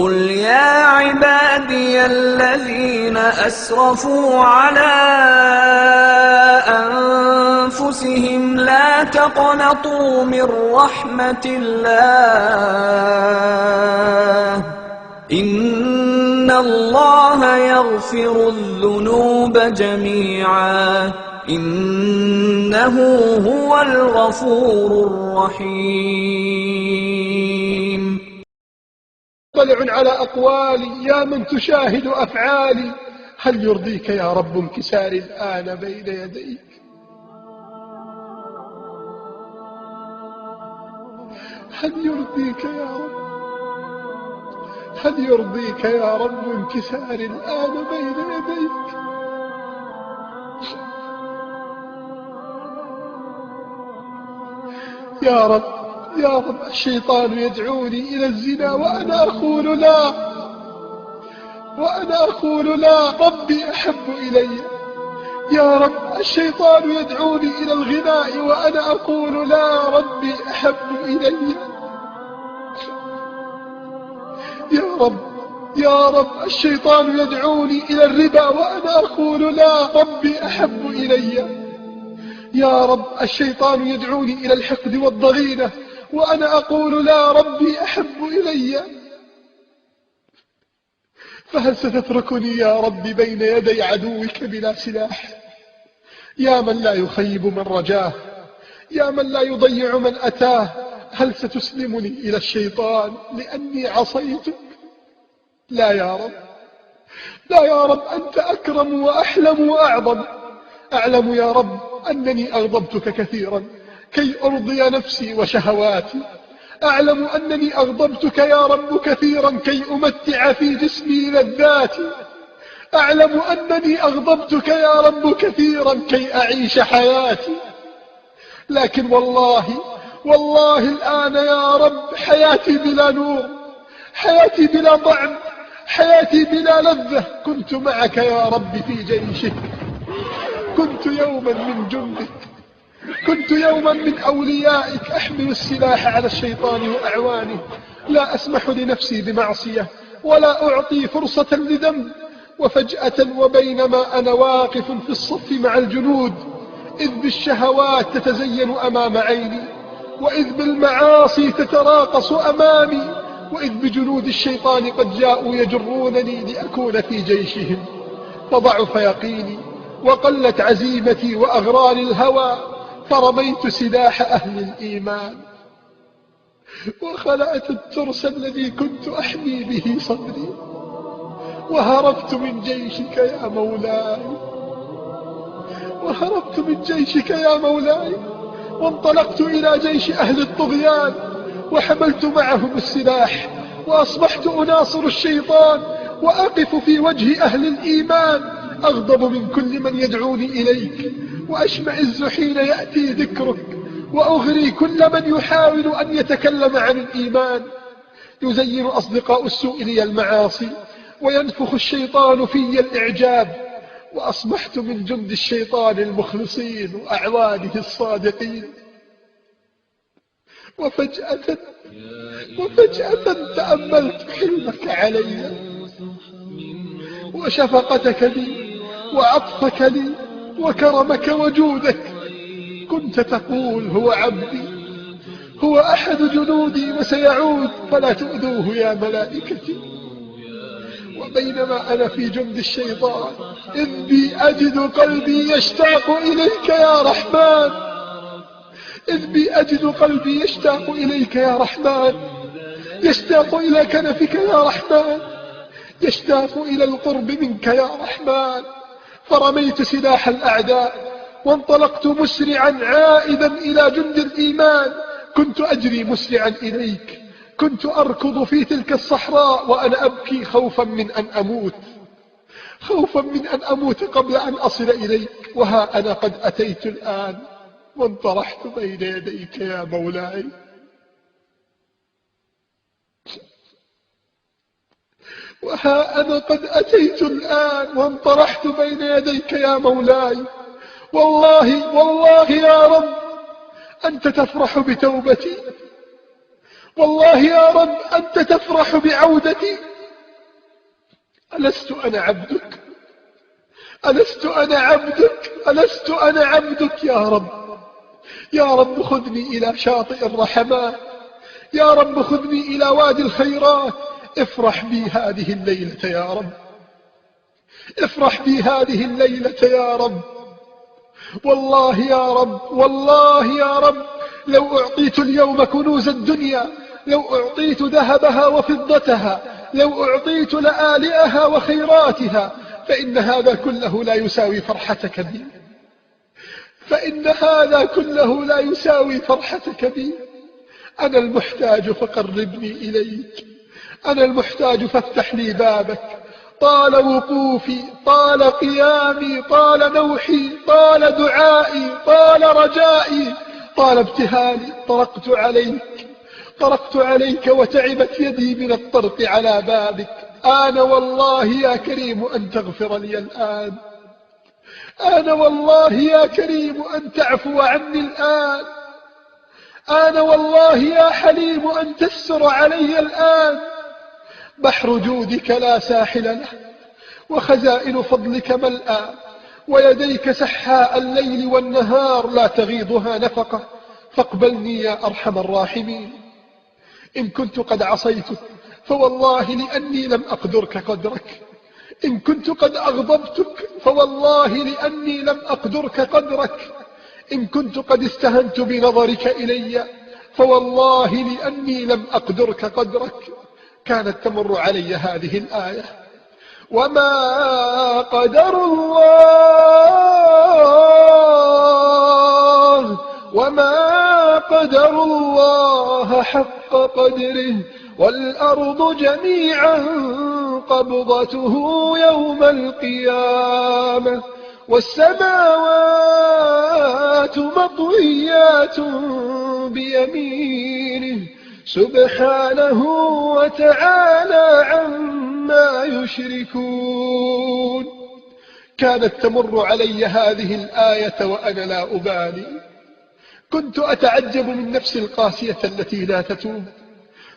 قل يا عبادي الذين أسرفوا على أنفسهم لا تقنطوا من رحمة الله إن الله يغفر الذنوب جميعا إنه هو الغفور الرحيم. مطلع على أقوالي يا من تشاهد أفعالي، هل يرضيك يا رب انكساري الآن بين يديك؟ هل يرضيك يا رب، هل يرضيك يا رب انكساري الآن بين يديك؟ يا رب يا رب، الشيطان يدعوني إلى الزنا وأنا أقول لا، وأنا أقول لا، ربي أحب إلي. يا رب الشيطان يدعوني إلى الغناء وأنا أقول لا، ربي أحب إلي. يا رب يا رب، الشيطان يدعوني إلى الربا وأنا أقول لا، ربي أحب إلي. يا رب الشيطان يدعوني إلى الحقد والضغينة وأنا أقول لا، ربي أحب إلي. فهل ستتركني يا رب بين يدي عدوك بلا سلاح؟ يا من لا يخيب من رجاه، يا من لا يضيع من أتاه، هل ستسلمني إلى الشيطان لأني عصيتك؟ لا يا رب، لا يا رب، أنت أكرم وأحلم وأعظم. أعلم يا رب أنني أغضبتك كثيرا كي أرضي نفسي وشهواتي، أعلم أنني أغضبتك يا رب كثيرا كي أمتع في جسمي لذاتي، أعلم أنني أغضبتك يا رب كثيرا كي أعيش حياتي. لكن والله والله الآن يا رب حياتي بلا نور، حياتي بلا طعم، حياتي بلا لذة. كنت معك يا رب في جيشك، كنت يوما من جندك، كنت يوما من أوليائك، أحمل السلاح على الشيطان وأعوانه، لا أسمح لنفسي بمعصية ولا أعطي فرصة لذنب. وفجأة وبينما أنا واقف في الصف مع الجنود، إذ بالشهوات تتزين أمام عيني، وإذ بالمعاصي تتراقص أمامي، وإذ بجنود الشيطان قد جاءوا يجرونني لأكون في جيشهم. فضعف يقيني وقلت عزيمتي وأغراني الهوى، فرميت سلاح أهل الإيمان وخلعت الترس الذي كنت أحمي به صدري، وهربت من جيشك يا مولاي، وهربت من جيشك يا مولاي، وانطلقت إلى جيش أهل الطغيان وحملت معهم السلاح، وأصبحت أناصر الشيطان وأقف في وجه أهل الإيمان، أغضب من كل من يدعوني إليك، وأشمئز حين يأتي ذكرك، وأغري كل من يحاول أن يتكلم عن الإيمان. يزين أصدقاء السوء لي المعاصي، وينفخ الشيطان في الإعجاب، وأصبحت من جند الشيطان المخلصين وأعوانه الصادقين. وفجأة تأملت حلمك علي وشفقتك لي وعطفك لي وكرمك وجودك. كنت تقول هو عبدي، هو أحد جنودي وسيعود، فلا تؤذوه يا ملائكتي. وبينما أنا في جند الشيطان إذ بي أجد قلبي يشتاق إليك يا رحمن، إذ بي أجد قلبي يشتاق إليك يا رحمن، يشتاق إلى كنفك يا رحمن، يشتاق إلى القرب منك يا رحمن. فرميت سلاح الأعداء وانطلقت مسرعا عائدا إلى جند الإيمان. كنت أجري مسرعا إليك، كنت أركض في تلك الصحراء وأنا أبكي خوفا من أن أموت، خوفا من أن أموت قبل أن أصل إليك. وها أنا قد أتيت الآن وانطرحت بين يديك يا مولاي. وها أنا قد أتيت الآن وانطرحت بين يديك يا مولاي. والله والله يا رب أنت تفرح بتوبتي، والله يا رب أنت تفرح بعودتي، ألست أنا عبدك؟ ألست أنا عبدك؟ ألست أنا عبدك يا رب؟ يا رب خذني إلى شاطئ الرحمات، يا رب خذني إلى وادي الخيرات. افرح بي هذه الليلة يا رب، افرح بي هذه الليلة يا رب. والله يا رب، والله يا رب، لو أعطيت اليوم كنوز الدنيا، لو أعطيت ذهبها وفضتها، لو أعطيت لآلئها وخيراتها، فإن هذا كله لا يساوي فرحتك بي، فإن هذا كله لا يساوي فرحتك بي. أنا المحتاج فقربني إليك، أنا المحتاج فافتح لي بابك. طال وقوفي، طال قيامي، طال نوحي، طال دعائي، طال رجائي، طال ابتهالي. طرقت عليك وتعبت يدي من الطرق على بابك. آن والله يا كريم أن تغفر لي الآن، آن والله يا كريم أن تعفو عني الآن، آن والله يا حليم أن تستر علي الآن. بحر جودك لا ساحل له، وخزائن فضلك ملأى، ويديك سحاء الليل والنهار لا تغيضها نفقة. فاقبلني يا أرحم الراحمين. إن كنت قد عصيتك فوالله لأني لم أقدرك قدرك، إن كنت قد أغضبتك فوالله لأني لم أقدرك قدرك، إن كنت قد استهنت بنظرك إلي فوالله لأني لم أقدرك قدرك. كانت تمر علي هذه الآية: وما قدر الله، وما قدر الله حق قدره، والأرض جميعا قبضته يوم القيامة، والسماوات مطويات بيمينه سبحانه وتعالى عما يشركون. كانت تمر علي هذه الآية وأنا لا أبالي. كنت أتعجب من نفسي القاسية التي لا تتوب،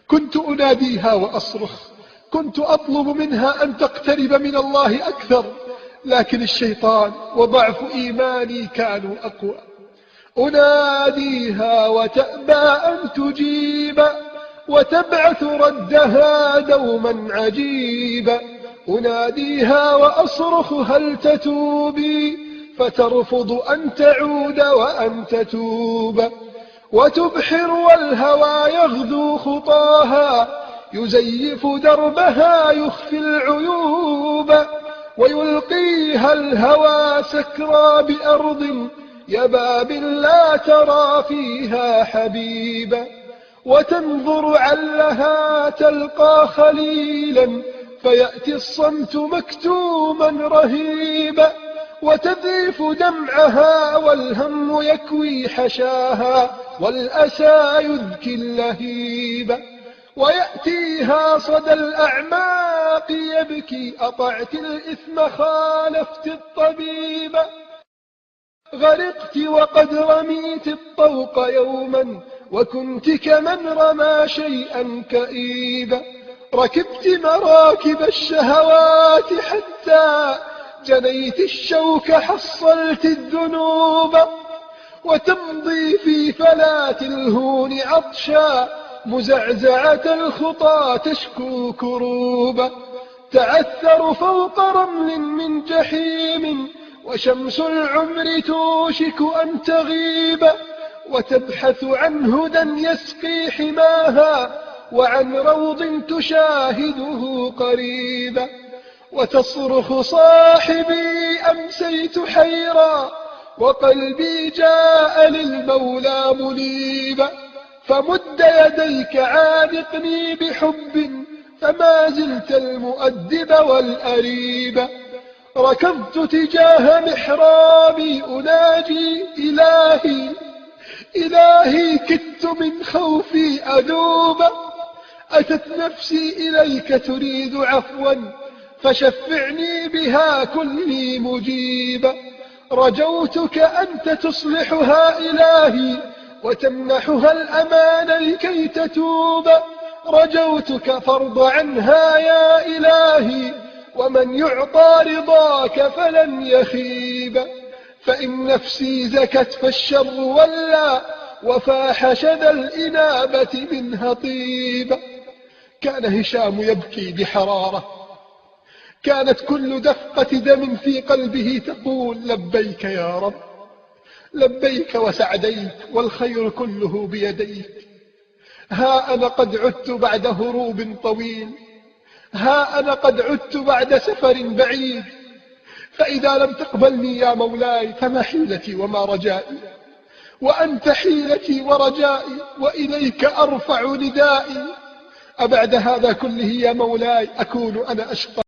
كنت أناديها وأصرخ، كنت أطلب منها أن تقترب من الله أكثر، لكن الشيطان وضعف إيماني كانوا أقوى. أناديها وتأبى أن تجيب، وتبعث ردها دوما عجيبا. أناديها وأصرخ هل تتوبي، فترفض أن تعود وأن تتوب. وتبحر والهوى يغدو خطاها، يزيف دربها يخفي العيوب. ويلقيها الهوى سكرى بأرض يباب لا ترى فيها حبيبا. وتنظر علها تلقى خليلا، فيأتي الصمت مكتوما رهيبا. وتذيف دمعها والهم يكوي حشاها، والأسى يذكي اللهيب. ويأتيها صدى الأعماق يبكي أطعت الإثم خالفت الطبيب. غرقت وقد رميت الطوق يوما، وكنت كمن رمى شيئا كئيبا. ركبت مراكب الشهوات حتى جنيت الشوك حصلت الذنوب. وتمضي في فلات الهون عطشا، مزعزعة الخطى تشكو كروبا. تعثر فوق رمل من جحيم، وشمس العمر توشك أن تغيب. وتبحث عن هدى يسقي حماها، وعن روض تشاهده قريبا. وتصرخ صاحبي أمسيت حيرا، وقلبي جاء للمولى منيبا. فمد يديك عانقني بحب، فما زلت المؤدب والأريب. ركضت تجاه محرابي أناجي إلهي، إلهي كدت من خوفي أذوب. أتت نفسي إليك تريد عفوا، فشفعني بها كلي مجيبا. رجوتك أنت تصلحها إلهي، وتمنحها الأمان لكي تتوب. رجوتك فارض عنها يا إلهي، ومن يعطى رضاك فلن يخيب. فإن نفسي زكت فالشر ولى وفاح شدى الإنابة منها طيب. كان هشام يبكي بحرارة، كانت كل دفقة دم في قلبه تقول لبيك يا رب، لبيك وسعديك والخير كله بيديك. ها أنا قد عدت بعد هروب طويل، ها أنا قد عدت بعد سفر بعيد، فإذا لم تقبلني يا مولاي فما حيلتي وما رجائي، وأنت حيلتي ورجائي وإليك أرفع ندائي. أبعد هذا كله يا مولاي أكون أنا أشقى